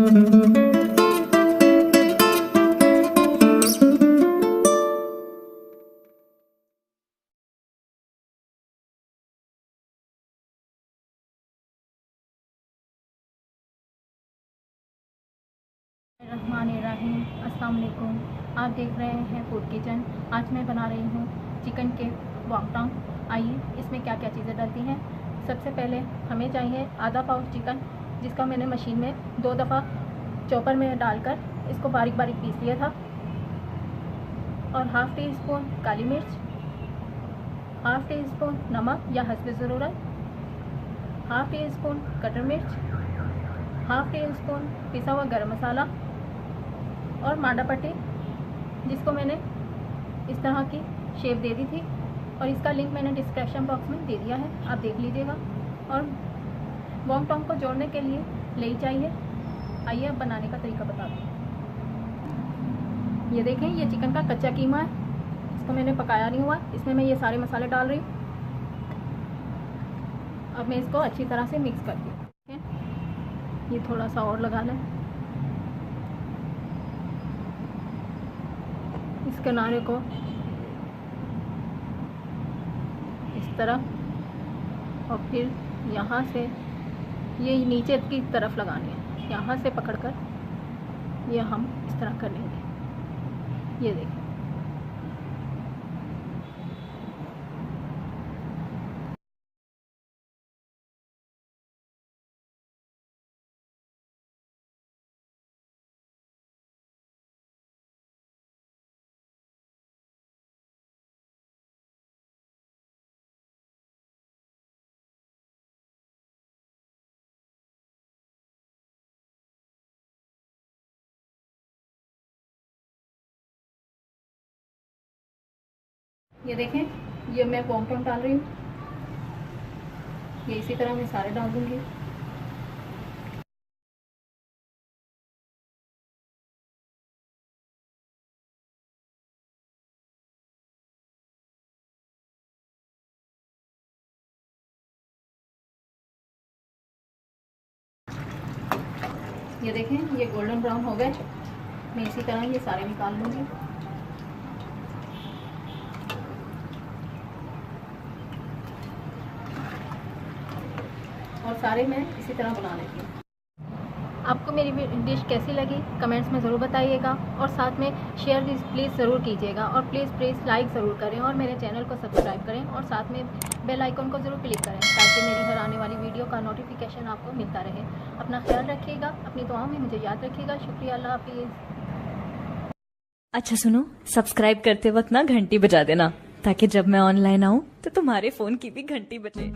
रहमानिर्रहीम। अस्सलाम वालेकुम। आप देख रहे हैं फूड किचन। आज मैं बना रही हूँ चिकन के वॉन्ग। आइए इसमें क्या क्या चीज़ें डलती हैं। सबसे पहले हमें चाहिए आधा पाव चिकन, जिसका मैंने मशीन में 2 दफ़ा चॉपर में डालकर इसको बारीक बारीक पीस लिया था। और हाफ़ टी स्पून काली मिर्च, हाफ़ टी स्पून नमक या हस्बे ज़रूरत, हाफ़ टी स्पून कटर मिर्च, हाफ़ टी स्पून पिसा हुआ गरम मसाला और मांडा पट्टी, जिसको मैंने इस तरह की शेप दे दी थी। और इसका लिंक मैंने डिस्क्रिप्शन बॉक्स में दे दिया है, आप देख लीजिएगा। और वॉन्ग टॉन्ग को जोड़ने के लिए ले चाहिए। आइए अब बनाने का तरीका बताती हूँ। ये देखें, ये चिकन का कच्चा कीमा है, इसको मैंने पकाया नहीं हुआ। इसमें मैं ये सारे मसाले डाल रही हूँ। अब मैं इसको अच्छी तरह से मिक्स करती हूँ। ये थोड़ा सा और लगा लें इस किनारे को इस तरह, और फिर यहाँ से ये नीचे की तरफ लगानी है। यहाँ से पकड़कर ये हम इस तरह कर लेंगे। ये देखिए, ये देखें, ये मैं वॉन्ग टॉन्ग डाल रही हूँ। ये इसी तरह मैं सारे डाल दूँगी। ये देखें, ये गोल्डन ब्राउन हो गए। मैं इसी तरह ये सारे निकाल लूँगी। और सारे मैं इसी तरह बना लेती हूँ। आपको मेरी डिश कैसी लगी कमेंट्स में ज़रूर बताइएगा। और साथ में शेयर प्लीज़ ज़रूर कीजिएगा। और प्लीज़ लाइक ज़रूर करें और मेरे चैनल को सब्सक्राइब करें। और साथ में बेल आइकन को ज़रूर क्लिक करें, ताकि मेरी हर आने वाली वीडियो का नोटिफिकेशन आपको मिलता रहे। अपना ख्याल रखिएगा, अपनी दुआओं में मुझे याद रखिएगा। शुक्रिया, अल्लाह हाफिज़। अच्छा सुनो, सब्सक्राइब करते वक्त ना घंटी बजा देना, ताकि जब मैं ऑनलाइन आऊं तो तुम्हारे फोन की भी घंटी बजे।